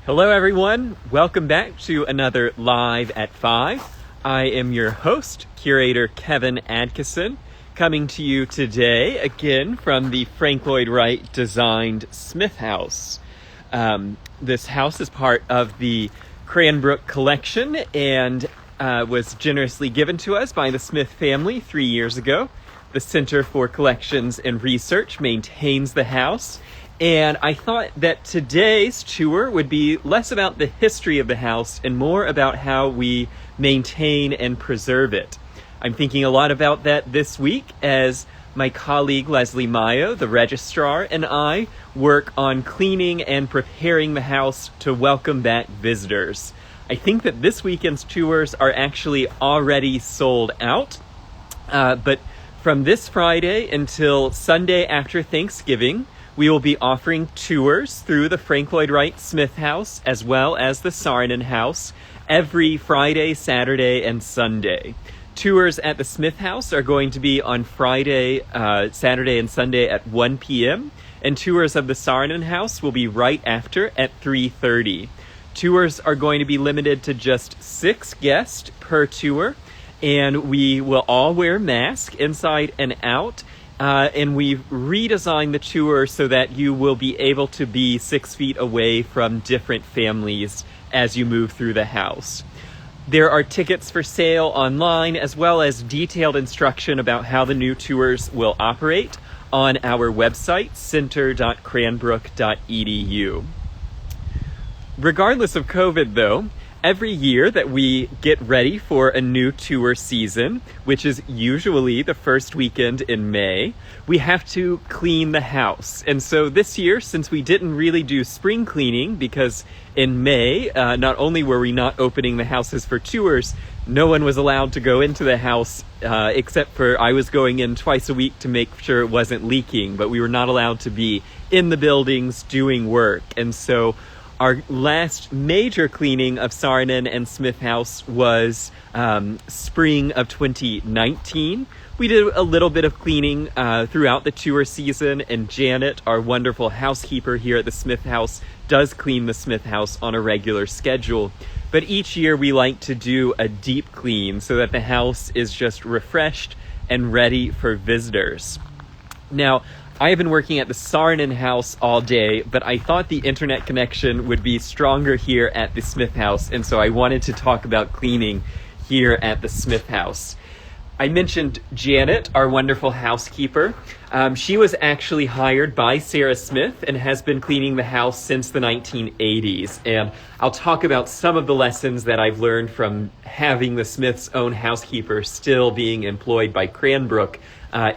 Hello everyone, welcome back to another Live at 5. I am your host, curator Kevin Adkisson, coming to you today again from the Frank Lloyd Wright designed Smith House. This house is part of the Cranbrook collection and was generously given to us by the Smith family 3 years ago. The Center for Collections and Research maintains the house. And I thought that today's tour would be less about the history of the house and more about how we maintain and preserve it. I'm thinking a lot about that this week as my colleague Leslie Mayo, the registrar, and I work on cleaning and preparing the house to welcome back visitors. I think that this weekend's tours are actually already sold out, but from this Friday until Sunday after Thanksgiving, we will be offering tours through the Frank Lloyd Wright Smith House as well as the Saarinen House every Friday, Saturday, and Sunday. Tours at the Smith House are going to be on Friday, Saturday, and Sunday at 1 p.m. And tours of the Saarinen House will be right after at 3:30. Tours are going to be limited to just 6 guests per tour, and we will all wear masks inside and out. And we've redesigned the tour so that you will be able to be 6 feet away from different families as you move through the house. There are tickets for sale online as well as detailed instruction about how the new tours will operate on our website, center.cranbrook.edu. Regardless of COVID, though, every year that we get ready for a new tour season, which is usually the first weekend in May, we have to clean the house. And so this year, since we didn't really do spring cleaning, because in May, not only were we not opening the houses for tours, no one was allowed to go into the house except for I was going in twice a week to make sure it wasn't leaking, but we were not allowed to be in the buildings doing work. And so our last major cleaning of Saarinen and Smith House was spring of 2019. We did a little bit of cleaning throughout the tour season, and Janet, our wonderful housekeeper here at the Smith House, does clean the Smith House on a regular schedule. But each year we like to do a deep clean so that the house is just refreshed and ready for visitors. Now, I have been working at the Saarinen House all day, but I thought the internet connection would be stronger here at the Smith House, and so I wanted to talk about cleaning here at the Smith House. I mentioned Janet, our wonderful housekeeper. She was actually hired by Sarah Smith and has been cleaning the house since the 1980s, and I'll talk about some of the lessons that I've learned from having the Smith's own housekeeper still being employed by Cranbrook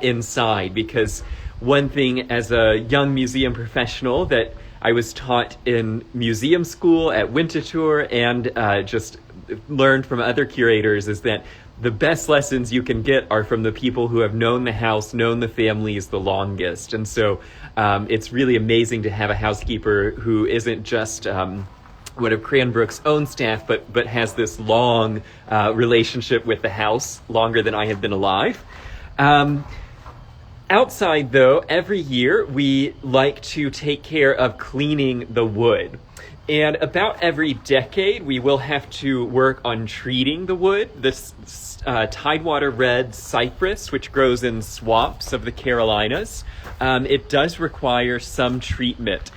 inside, because one thing as a young museum professional that I was taught in museum school at Winterthur and just learned from other curators is that the best lessons you can get are from the people who have known the house, known the families the longest. And so it's really amazing to have a housekeeper who isn't just one of Cranbrook's own staff, but has this long relationship with the house, longer than I have been alive. Outside, though, every year we like to take care of cleaning the wood. And about every decade, we will have to work on treating the wood. This Tidewater red cypress, which grows in swamps of the Carolinas, it does require some treatment.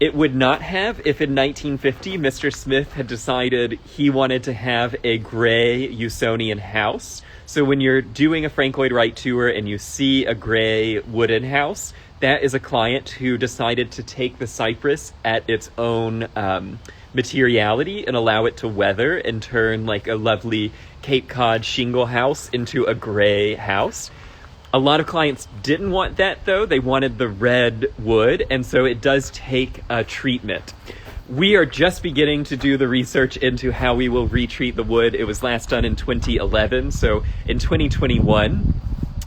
It would not have if in 1950 Mr. Smith had decided he wanted to have a gray Usonian house. So when you're doing a Frank Lloyd Wright tour and you see a gray wooden house, that is a client who decided to take the cypress at its own materiality and allow it to weather and turn like a lovely Cape Cod shingle house into a gray house. A lot of clients didn't want that, though. They wanted the red wood, and so it does take a treatment. We are just beginning to do the research into how we will retreat the wood. It was last done in 2011, so in 2021,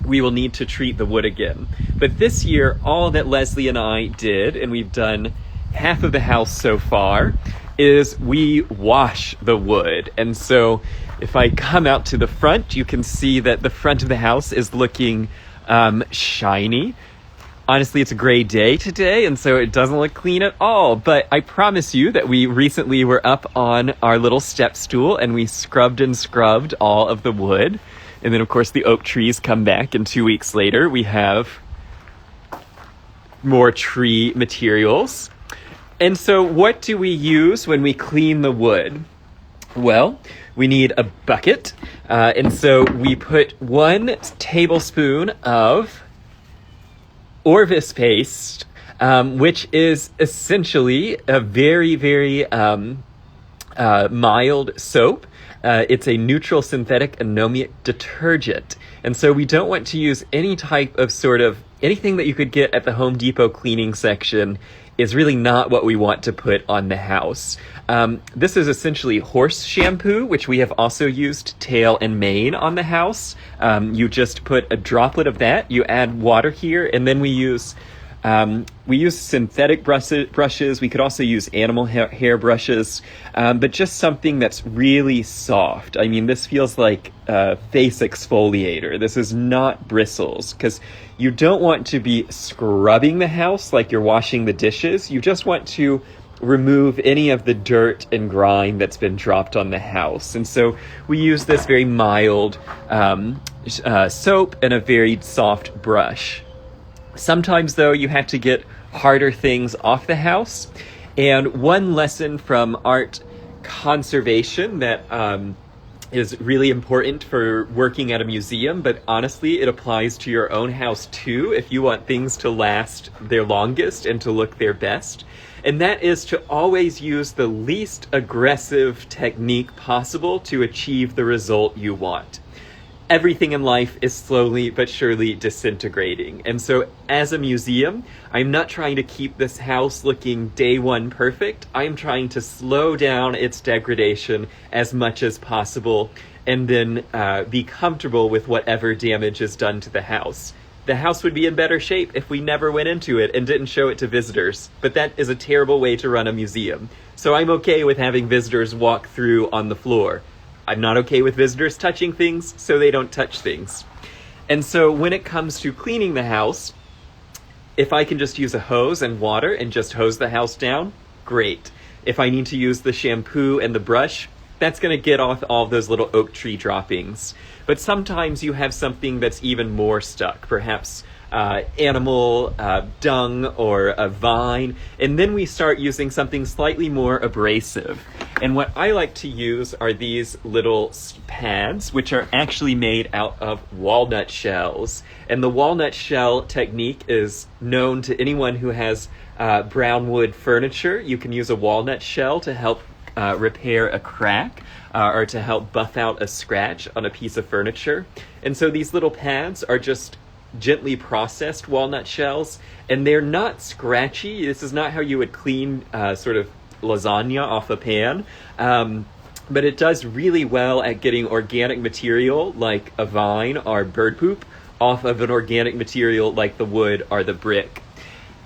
we will need to treat the wood again. But this year, all that Leslie and I did, and we've done half of the house so far, is we wash the wood. And so if I come out to the front, you can see that the front of the house is looking shiny. Honestly, it's a gray day today, and so it doesn't look clean at all. But I promise you that we recently were up on our little step stool, and we scrubbed and scrubbed all of the wood. And then, of course, the oak trees come back, and 2 weeks later, we have more tree materials. And so what do we use when we clean the wood? Well, we need a bucket. And so we put 1 tablespoon of Orvis paste, which is essentially a very, very mild soap. It's a neutral synthetic anomic detergent. And so we don't want to use any type of anything that you could get at the Home Depot cleaning section is really not what we want to put on the house. This is essentially horse shampoo, which we have also used tail and mane on the house. You just put a droplet of that, you add water here, and then we use synthetic brushes. We could also use animal hair brushes, but just something that's really soft. I mean, this feels like a face exfoliator. This is not bristles, because you don't want to be scrubbing the house like you're washing the dishes. You just want to remove any of the dirt and grime that's been dropped on the house. And so we use this very mild soap and a very soft brush. Sometimes, though, you have to get harder things off the house. And one lesson from art conservation that is really important for working at a museum, but honestly, it applies to your own house too, if you want things to last their longest and to look their best. And that is to always use the least aggressive technique possible to achieve the result you want. Everything in life is slowly but surely disintegrating. And so as a museum, I'm not trying to keep this house looking day one perfect. I'm trying to slow down its degradation as much as possible and then be comfortable with whatever damage is done to the house. The house would be in better shape if we never went into it and didn't show it to visitors. But that is a terrible way to run a museum. So I'm okay with having visitors walk through on the floor. I'm not okay with visitors touching things, so they don't touch things. And so when it comes to cleaning the house, if I can just use a hose and water and just hose the house down, great. If I need to use the shampoo and the brush, that's going to get off all of those little oak tree droppings. But sometimes you have something that's even more stuck, perhaps animal dung or a vine, and then we start using something slightly more abrasive. And what I like to use are these little pads, which are actually made out of walnut shells. And the walnut shell technique is known to anyone who has brown wood furniture. You can use a walnut shell to help repair a crack or to help buff out a scratch on a piece of furniture. And so these little pads are just gently processed walnut shells, and they're not scratchy. This is not how you would clean sort of lasagna off a pan, but it does really well at getting organic material like a vine or bird poop off of an organic material like the wood or the brick.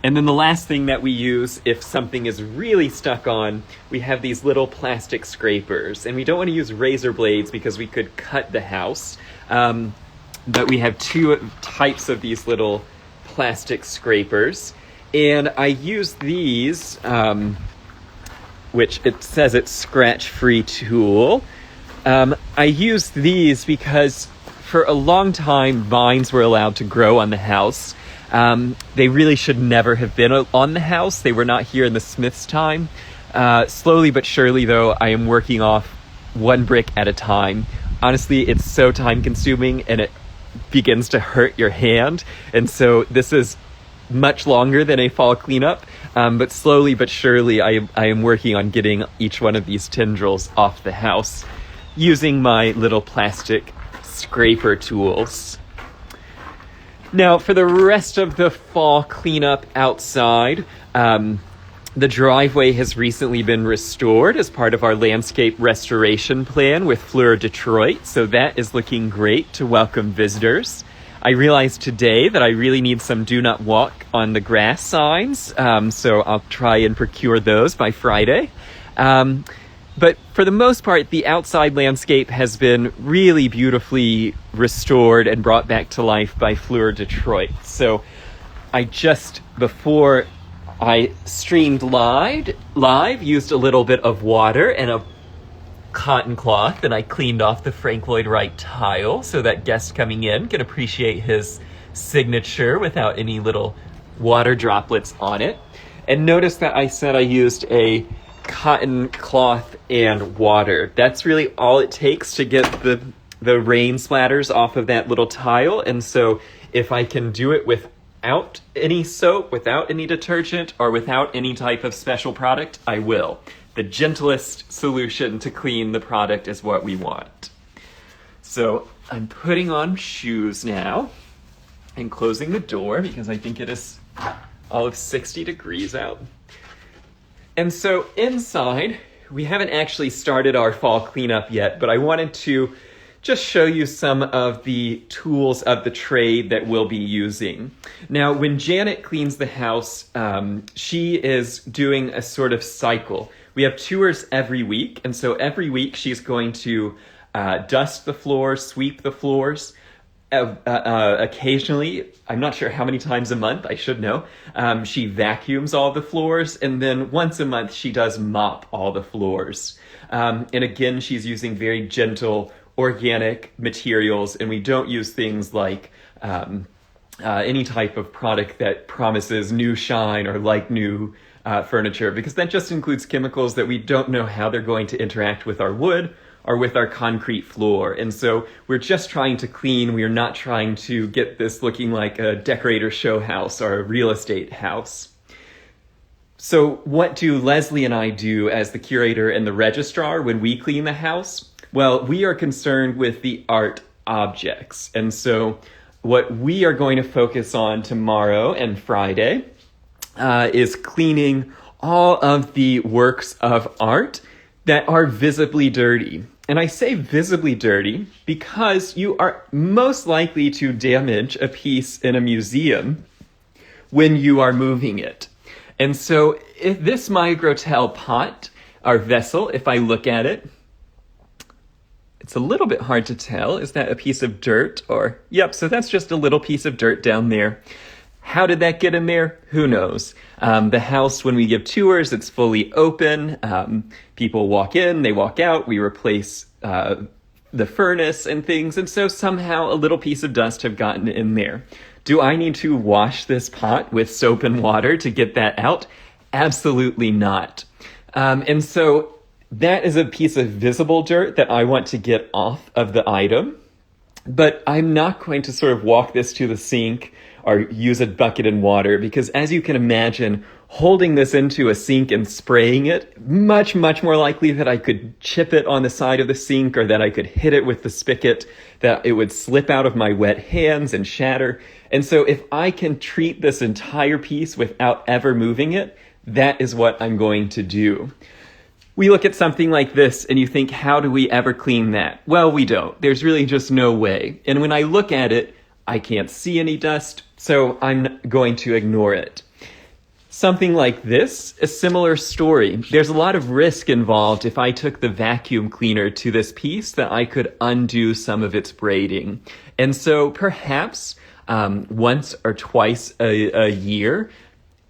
And then the last thing that we use if something is really stuck on, we have these little plastic scrapers, and we don't want to use razor blades because we could cut the house. But we have 2 types of these little plastic scrapers, and I use these, which it says it's scratch-free tool. I use these because for a long time, vines were allowed to grow on the house. They really should never have been on the house. They were not here in the Smiths' time. Slowly but surely, though, I am working off 1 brick at a time. Honestly, it's so time-consuming, and it begins to hurt your hand. And so this is much longer than a fall cleanup, but slowly but surely I am working on getting each one of these tendrils off the house using my little plastic scraper tools. Now, for the rest of the fall cleanup outside, the driveway has recently been restored as part of our landscape restoration plan with Fleur Detroit, so that is looking great to welcome visitors. I realized today that I really need some do not walk on the grass signs, so I'll try and procure those by Friday. But for the most part, the outside landscape has been really beautifully restored and brought back to life by Fleur Detroit. So I just, before I streamed live, used a little bit of water and a cotton cloth, and I cleaned off the Frank Lloyd Wright tile so that guests coming in can appreciate his signature without any little water droplets on it. And notice that I said I used a cotton cloth and water. That's really all it takes to get the rain splatters off of that little tile. And so if I can do it without any soap, without any detergent, or without any type of special product, I will. The gentlest solution to clean the product is what we want. So I'm putting on shoes now and closing the door because I think it is all of 60 degrees out. And so inside, we haven't actually started our fall cleanup yet, but I wanted to just show you some of the tools of the trade that we'll be using. Now, when Janet cleans the house, she is doing a sort of cycle. We have tours every week, and so every week she's going to dust the floors, sweep the floors. Occasionally, I'm not sure how many times a month, I should know, she vacuums all the floors, and then once a month she does mop all the floors. And again, she's using very gentle organic materials, and we don't use things like any type of product that promises new shine or like new furniture, because that just includes chemicals that we don't know how they're going to interact with our wood or with our concrete floor. And so we're just trying to clean. We are not trying to get this looking like a decorator show house or a real estate house. So what do Leslie and I do as the curator and the registrar when we clean the house? Well, we are concerned with the art objects. And so what we are going to focus on tomorrow and Friday is cleaning all of the works of art that are visibly dirty. And I say visibly dirty because you are most likely to damage a piece in a museum when you are moving it. And so if this Maigrotel pot, our vessel, if I look at it, it's a little bit hard to tell. Is that a piece of dirt? Or, yep, so that's just a little piece of dirt down there. How did that get in there? Who knows? The house, when we give tours, it's fully open. People walk in, they walk out. We replace the furnace and things. And so somehow a little piece of dust have gotten in there. Do I need to wash this pot with soap and water to get that out? Absolutely not. And so that is a piece of visible dirt that I want to get off of the item. But I'm not going to sort of walk this to the sink or use a bucket and water, because as you can imagine, holding this into a sink and spraying it, much more likely that I could chip it on the side of the sink, or that I could hit it with the spigot, that it would slip out of my wet hands and shatter. And so if I can treat this entire piece without ever moving it, that is what I'm going to do. We look at something like this and you think, how do we ever clean that? Well, we don't. There's really just no way. And when I look at it, I can't see any dust, so I'm going to ignore it. Something like this, a similar story. There's a lot of risk involved if I took the vacuum cleaner to this piece, that I could undo some of its braiding. And so perhaps once or twice a year,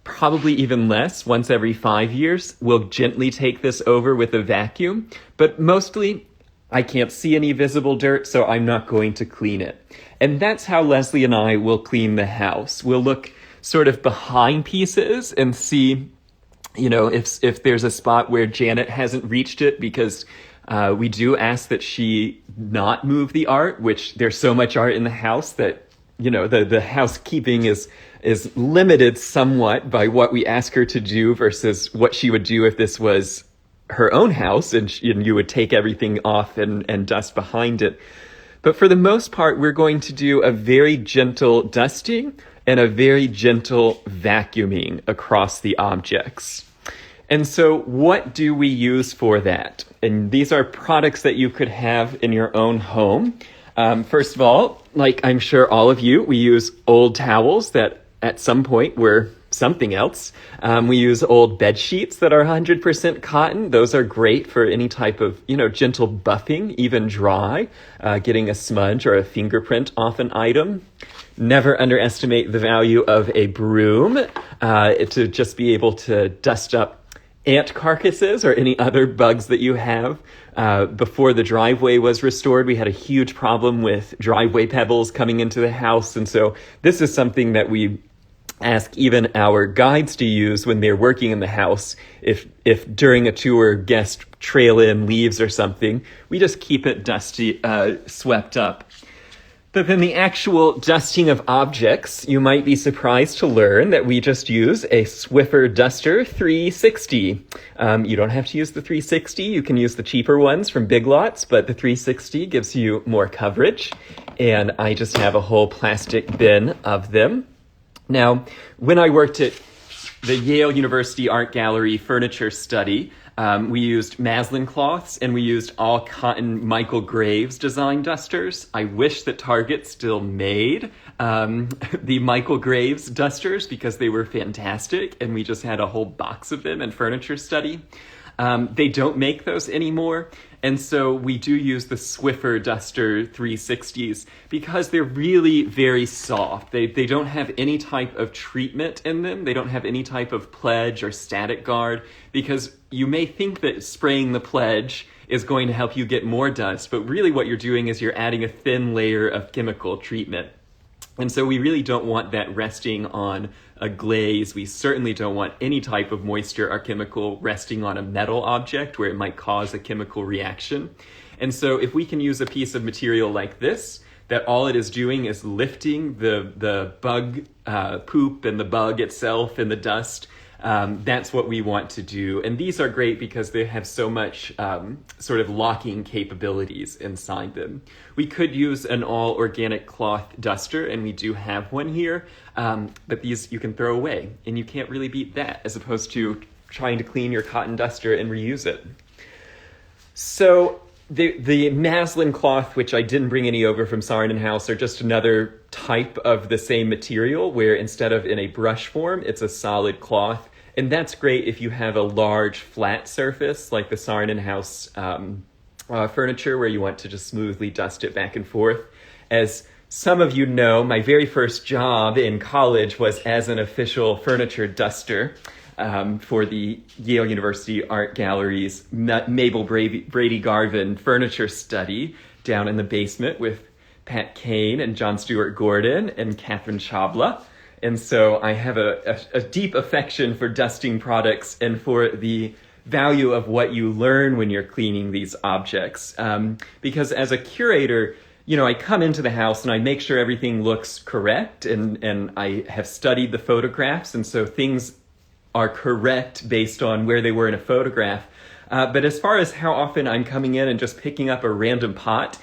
probably even less, once every 5 years, we'll gently take this over with a vacuum. But mostly, I can't see any visible dirt, so I'm not going to clean it. And that's how Leslie and I will clean the house. We'll look sort of behind pieces and see, if there's a spot where Janet hasn't reached it, because we do ask that she not move the art, which there's so much art in the house that, the housekeeping is limited somewhat by what we ask her to do versus what she would do if this was her own house and you would take everything off and dust behind it. But for the most part, we're going to do a very gentle dusting and a very gentle vacuuming across the objects. And so what do we use for that? And these are products that you could have in your own home. First of all, like I'm sure all of you, we use old towels that at some point were something else. We use old bed sheets that are 100% cotton. Those are great for any type of, gentle buffing, even dry, getting a smudge or a fingerprint off an item. Never underestimate the value of a broom to just be able to dust up ant carcasses or any other bugs that you have. Before the driveway was restored, we had a huge problem with driveway pebbles coming into the house. And so this is something that we ask even our guides to use when they're working in the house. If during a tour guests trail in leaves or something, we just keep it dusty, swept up. But then the actual dusting of objects, you might be surprised to learn that we just use a Swiffer Duster 360. You don't have to use the 360. You can use the cheaper ones from Big Lots, but the 360 gives you more coverage. And I just have a whole plastic bin of them. Now, when I worked at the Yale University Art Gallery furniture study, we used maslin cloths and we used all cotton Michael Graves design dusters. I wish that Target still made the Michael Graves dusters because they were fantastic and we just had a whole box of them in furniture study. They don't make those anymore. And so we do use the Swiffer Duster 360s because they're really very soft. They don't have any type of treatment in them. They don't have any type of pledge or static guard because you may think that spraying the pledge is going to help you get more dust, but really what you're doing is you're adding a thin layer of chemical treatment. And so we really don't want that resting on a glaze. We certainly don't want any type of moisture or chemical resting on a metal object where it might cause a chemical reaction. And so if we can use a piece of material like this, that all it is doing is lifting the bug poop and the bug itself and the dust, that's what we want to do. And these are great because they have so much sort of locking capabilities inside them. We could use an all organic cloth duster, and we do have one here, but these you can throw away, and you can't really beat that as opposed to trying to clean your cotton duster and reuse it. So the maslin cloth, which I didn't bring any over from Saarinen House, are just another type of the same material where instead of in a brush form, it's a solid cloth. And that's great if you have a large flat surface like the Saarinen House furniture where you want to just smoothly dust it back and forth. As some of you know, my very first job in college was as an official furniture duster for the Yale University Art Gallery's Mabel Brady Garvin furniture study down in the basement with Pat Kane and John Stewart Gordon and Catherine Chabla. And so I have a deep affection for dusting products and for the value of what you learn when you're cleaning these objects. Because as a curator, I come into the house and I make sure everything looks correct and I have studied the photographs. And so things are correct based on where they were in a photograph. But as far as how often I'm coming in and just picking up a random pot,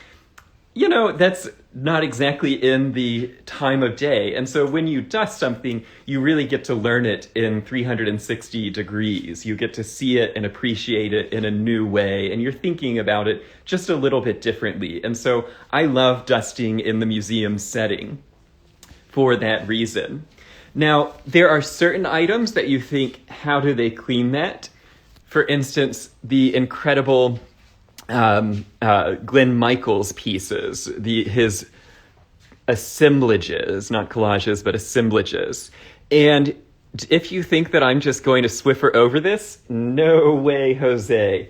that's not exactly in the time of day. And so when you dust something, you really get to learn it in 360 degrees. You get to see it and appreciate it in a new way. And you're thinking about it just a little bit differently. And so I love dusting in the museum setting for that reason. Now, there are certain items that you think, how do they clean that? For instance, the incredible Glenn Michaels pieces, his assemblages, not collages, but assemblages. And if you think that I'm just going to Swiffer over this, no way, Jose.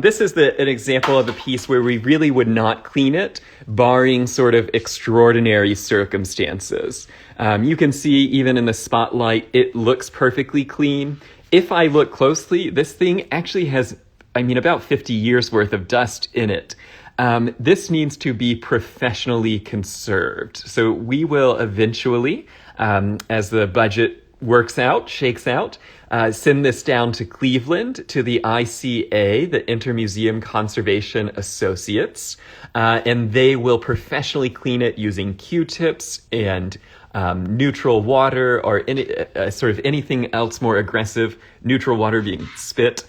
This is an example of a piece where we really would not clean it, barring sort of extraordinary circumstances. You can see even in the spotlight, it looks perfectly clean. If I look closely, this thing actually has about 50 years worth of dust in it. This needs to be professionally conserved. So we will eventually, as the budget shakes out, send this down to Cleveland to the ICA, the Intermuseum Conservation Associates, and they will professionally clean it using Q-tips and neutral water or sort of anything else more aggressive, neutral water being spit.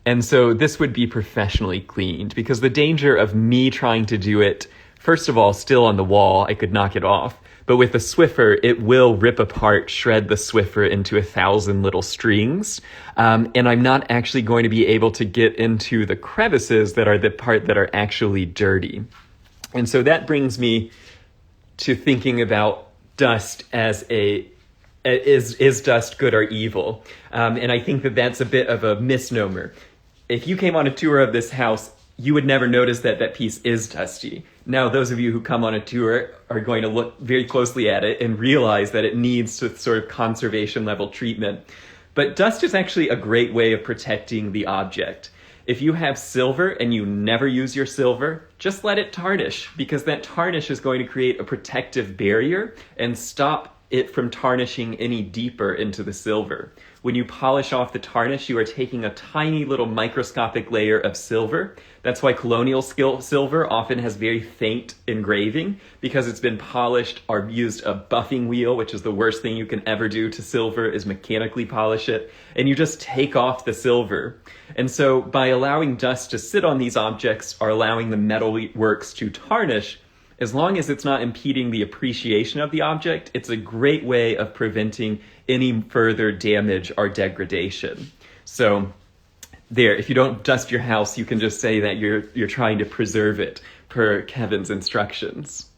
And so this would be professionally cleaned because the danger of me trying to do it, first of all, still on the wall, I could knock it off. But with the Swiffer, it will rip apart, shred the Swiffer into 1,000 little strings. And I'm not actually going to be able to get into the crevices that are the part that are actually dirty. And so that brings me to thinking about dust as is dust good or evil? And I think that that's a bit of a misnomer. If you came on a tour of this house, you would never notice that that piece is dusty. Now, those of you who come on a tour are going to look very closely at it and realize that it needs sort of conservation level treatment. But dust is actually a great way of protecting the object. If you have silver and you never use your silver, just let it tarnish, because that tarnish is going to create a protective barrier and stop it from tarnishing any deeper into the silver. When you polish off the tarnish, you are taking a tiny little microscopic layer of silver. That's why colonial silver often has very faint engraving, because it's been polished or used a buffing wheel, which is the worst thing you can ever do to silver, is mechanically polish it, and you just take off the silver. And so by allowing dust to sit on these objects or allowing the metal works to tarnish, as long as it's not impeding the appreciation of the object, it's a great way of preventing any further damage or degradation. So there, if you don't dust your house, you can just say that you're trying to preserve it per Kevin's instructions.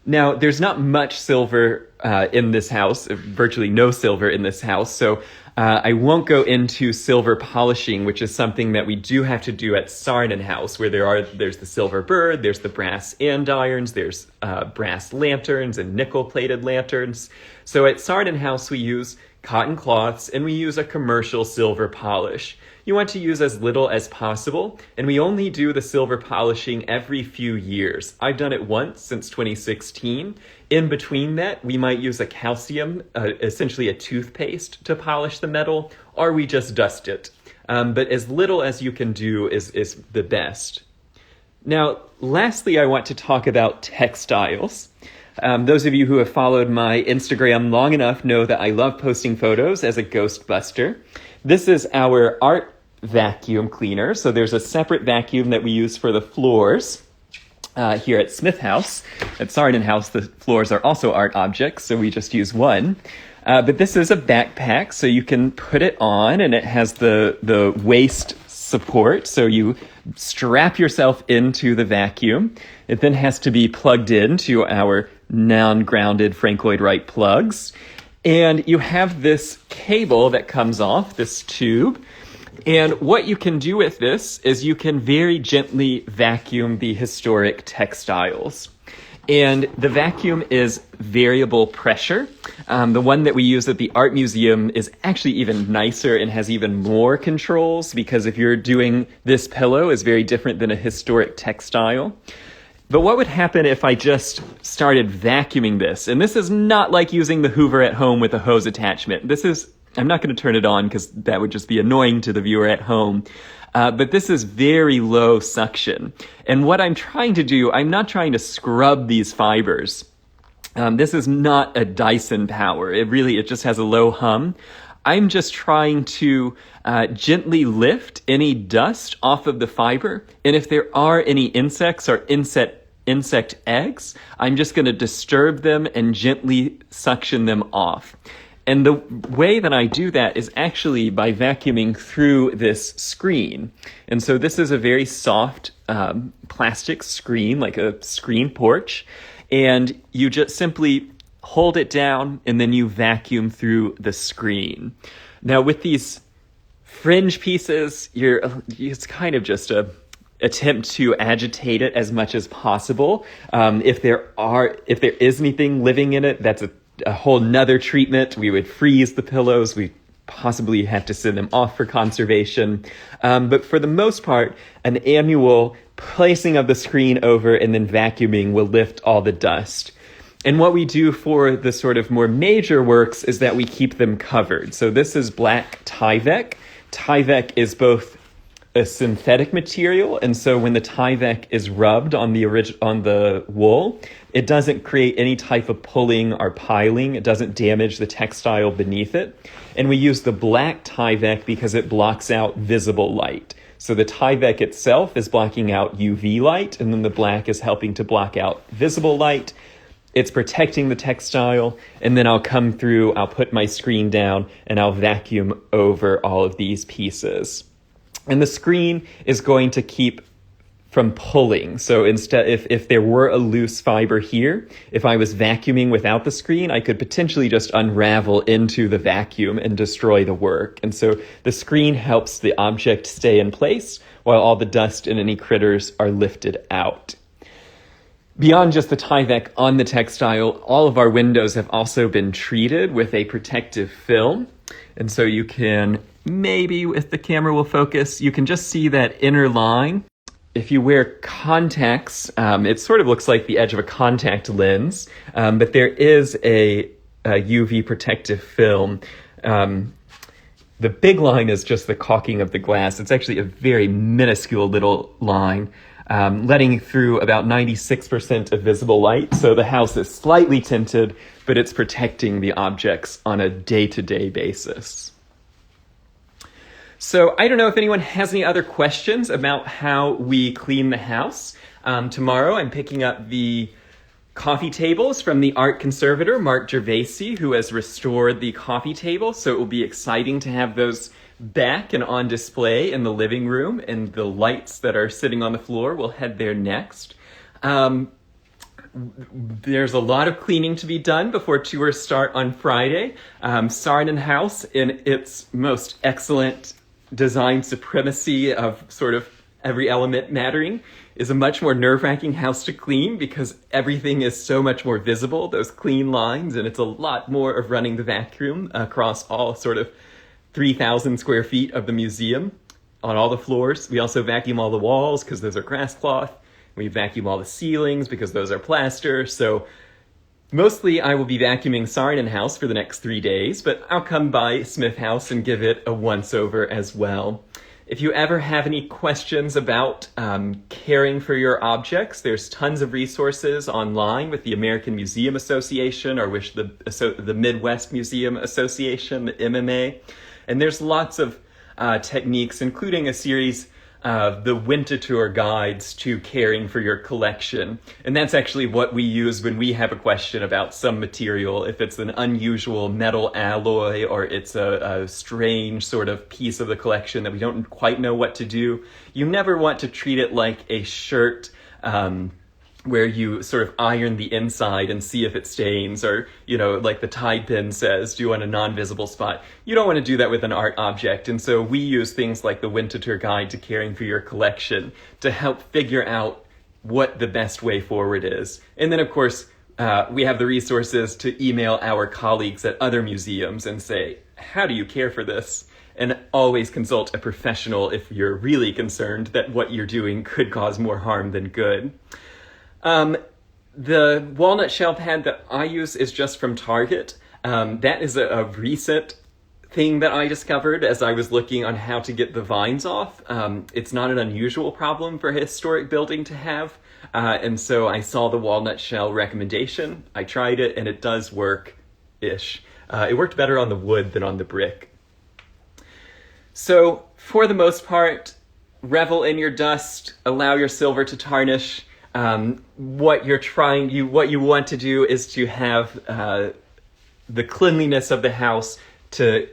Now, there's not much silver in this house, virtually no silver in this house, so I won't go into silver polishing, which is something that we do have to do at Saarinen House, where there's the silver bird, there's the brass andirons, there's brass lanterns and nickel-plated lanterns. So at Saarinen House, we use cotton cloths, and we use a commercial silver polish. You want to use as little as possible, and we only do the silver polishing every few years. I've done it once since 2016. In between that, we might use a calcium, essentially a toothpaste, to polish the metal, or we just dust it. But as little as you can do is the best. Now, lastly, I want to talk about textiles. Those of you who have followed my Instagram long enough know that I love posting photos as a Ghostbuster. This is our art vacuum cleaner. So there's a separate vacuum that we use for the floors here at Smith House. At Saarinen House, the floors are also art objects, so we just use one. But this is a backpack, so you can put it on, and it has the waist support, so you strap yourself into the vacuum. It then has to be plugged into our non-grounded Frank Lloyd Wright plugs. And you have this cable that comes off, this tube. And what you can do with this is you can very gently vacuum the historic textiles. And the vacuum is variable pressure. The one that we use at the Art Museum is actually even nicer and has even more controls, because if you're doing this pillow is very different than a historic textile. But what would happen if I just started vacuuming this? And this is not like using the Hoover at home with a hose attachment. I'm not going to turn it on because that would just be annoying to the viewer at home. But this is very low suction. And what I'm trying to do, I'm not trying to scrub these fibers. This is not a Dyson power. It just has a low hum. I'm just trying to gently lift any dust off of the fiber. And if there are any insects or insect eggs, I'm just going to disturb them and gently suction them off. And the way that I do that is actually by vacuuming through this screen. And so this is a very soft plastic screen, like a screen porch. And you just simply hold it down, and then you vacuum through the screen. Now, with these fringe pieces, it's kind of just a attempt to agitate it as much as possible. If there is anything living in it, that's a whole nother treatment. We would freeze the pillows. We possibly have to send them off for conservation. But for the most part, an annual placing of the screen over and then vacuuming will lift all the dust. And what we do for the sort of more major works is that we keep them covered. So this is black Tyvek. Tyvek is both a synthetic material, and so when the Tyvek is rubbed on the wool, it doesn't create any type of pulling or piling. It doesn't damage the textile beneath it. And we use the black Tyvek because it blocks out visible light. So the Tyvek itself is blocking out UV light, and then the black is helping to block out visible light. it's protecting the textile, and then I'll come through, I'll put my screen down, and I'll vacuum over all of these pieces. And the screen is going to keep from pulling. So instead, if there were a loose fiber here, if I was vacuuming without the screen, I could potentially just unravel into the vacuum and destroy the work. And so the screen helps the object stay in place while all the dust and any critters are lifted out. Beyond just the Tyvek on the textile, all of our windows have also been treated with a protective film. And so you can, maybe if the camera will focus, you can just see that inner line. If you wear contacts, it sort of looks like the edge of a contact lens, but there is a UV protective film. The big line is just the caulking of the glass. It's actually a very minuscule little line, letting through about 96% of visible light. So the house is slightly tinted, but it's protecting the objects on a day-to-day basis. So I don't know if anyone has any other questions about how we clean the house. Tomorrow I'm picking up the coffee tables from the art conservator, Mark Gervasi, who has restored the coffee table. So it will be exciting to have those back and on display in the living room, and the lights that are sitting on the floor will head there next. There's a lot of cleaning to be done before tours start on Friday. Saarinen House, in its most excellent design supremacy of sort of every element mattering, is a much more nerve-wracking house to clean because everything is so much more visible, those clean lines, and it's a lot more of running the vacuum across all sort of 3,000 square feet of the museum on all the floors. We also vacuum all the walls because those are grass cloth. We vacuum all the ceilings because those are plaster. So mostly I will be vacuuming Saarinen House for the next 3 days, but I'll come by Smith House and give it a once-over as well. If you ever have any questions about caring for your objects, there's tons of resources online with the American Museum Association or with the Midwest Museum Association, the MMA. And there's lots of techniques, including a series of the winter tour guides to caring for your collection. And that's actually what we use when we have a question about some material. If it's an unusual metal alloy or it's a strange sort of piece of the collection that we don't quite know what to do, you never want to treat it like a shirt where you sort of iron the inside and see if it stains, or, you know, like the tie pin says, do on a non-visible spot. You don't want to do that with an art object. And so we use things like the Winter Tour Guide to Caring for Your Collection to help figure out what the best way forward is. And then, of course, we have the resources to email our colleagues at other museums and say, how do you care for this? And always consult a professional if you're really concerned that what you're doing could cause more harm than good. The walnut shell pad that I use is just from Target. That is a recent thing that I discovered as I was looking on how to get the vines off. It's not an unusual problem for a historic building to have. And so I saw the walnut shell recommendation. I tried it and it does work-ish. It worked better on the wood than on the brick. So for the most part, revel in your dust, allow your silver to tarnish. What you want to do is to have the cleanliness of the house to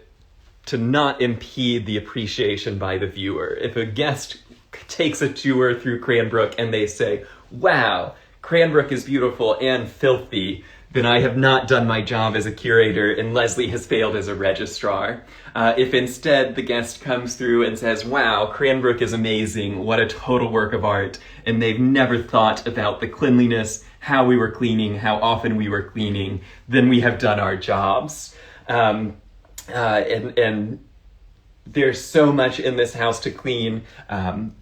not impede the appreciation by the viewer. If a guest takes a tour through Cranbrook and they say, wow, Cranbrook is beautiful and filthy, then I have not done my job as a curator and Leslie has failed as a registrar. If instead the guest comes through and says, wow, Cranbrook is amazing, what a total work of art, and they've never thought about the cleanliness, how we were cleaning, how often we were cleaning, then we have done our jobs. And there's so much in this house to clean.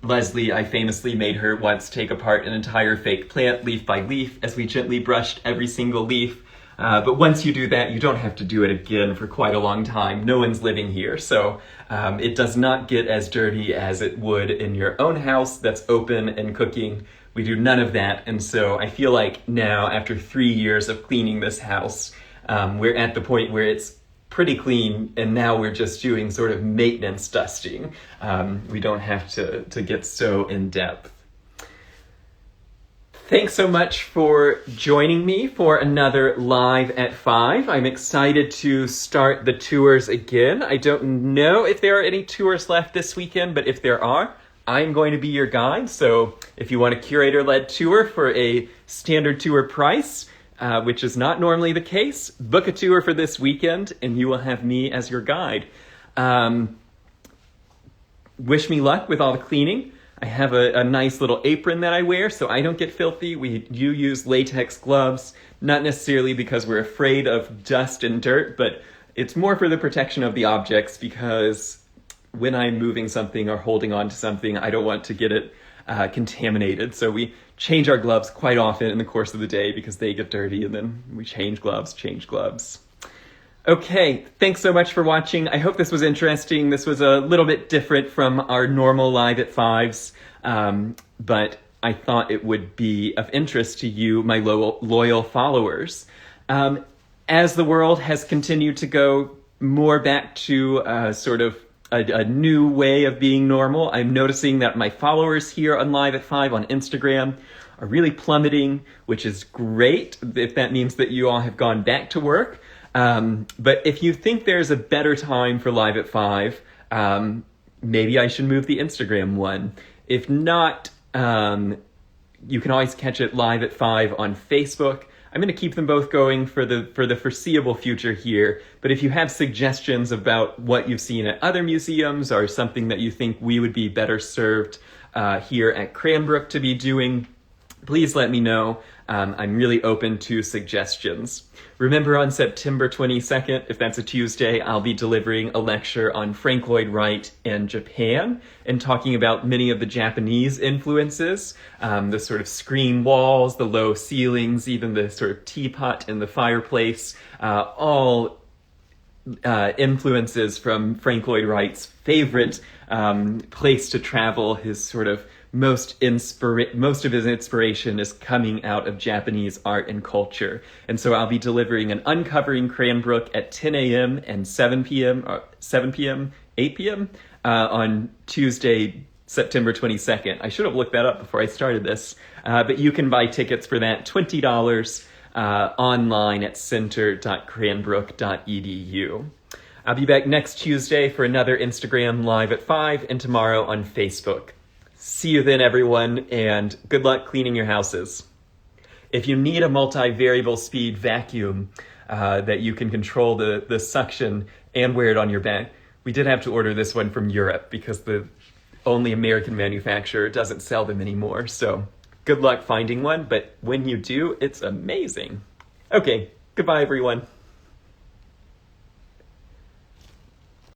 Leslie, I famously made her once take apart an entire fake plant leaf by leaf as we gently brushed every single leaf. But once you do that, you don't have to do it again for quite a long time. No one's living here, so it does not get as dirty as it would in your own house that's open and cooking. We do none of that, and so I feel like now, after 3 years of cleaning this house, we're at the point where it's pretty clean, and now we're just doing sort of maintenance dusting. We don't have to get so in depth. Thanks so much for joining me for another Live at 5. I'm excited to start the tours again. I don't know if there are any tours left this weekend, but if there are, I'm going to be your guide. So if you want a curator-led tour for a standard tour price, which is not normally the case, book a tour for this weekend and you will have me as your guide. Wish me luck with all the cleaning. I have a nice little apron that I wear so I don't get filthy. We do use latex gloves, not necessarily because we're afraid of dust and dirt, but it's more for the protection of the objects because when I'm moving something or holding on to something, I don't want to get it contaminated. So we change our gloves quite often in the course of the day because they get dirty and then we change gloves. Okay, thanks so much for watching. I hope this was interesting. This was a little bit different from our normal Live at 5s, but I thought it would be of interest to you, my loyal followers. As the world has continued to go more back to sort of a new way of being normal, I'm noticing that my followers here on Live at 5 on Instagram are really plummeting, which is great if that means that you all have gone back to work. But if you think there's a better time for Live at 5, maybe I should move the Instagram one. If not, you can always catch it Live at 5 on Facebook. I'm going to keep them both going for the foreseeable future here. But if you have suggestions about what you've seen at other museums or something that you think we would be better served here at Cranbrook to be doing, please let me know. I'm really open to suggestions. Remember on September 22nd, if that's a Tuesday, I'll be delivering a lecture on Frank Lloyd Wright and Japan and talking about many of the Japanese influences, the sort of screen walls, the low ceilings, even the sort of teapot in the fireplace, all influences from Frank Lloyd Wright's favorite place to travel, his sort of most of his inspiration is coming out of Japanese art and culture. And so I'll be delivering an Uncovering Cranbrook at 10 a.m. and 7 p.m., 8 p.m. On Tuesday, September 22nd. I should have looked that up before I started this. But you can buy tickets for that, $20 online at center.cranbrook.edu. I'll be back next Tuesday for another Instagram Live at 5 and tomorrow on Facebook. See you then, everyone, and good luck cleaning your houses. If you need a multi-variable speed vacuum that you can control the suction and wear it on your back, we did have to order this one from Europe because the only American manufacturer doesn't sell them anymore. So good luck finding one, but when you do, it's amazing. Okay, goodbye, everyone.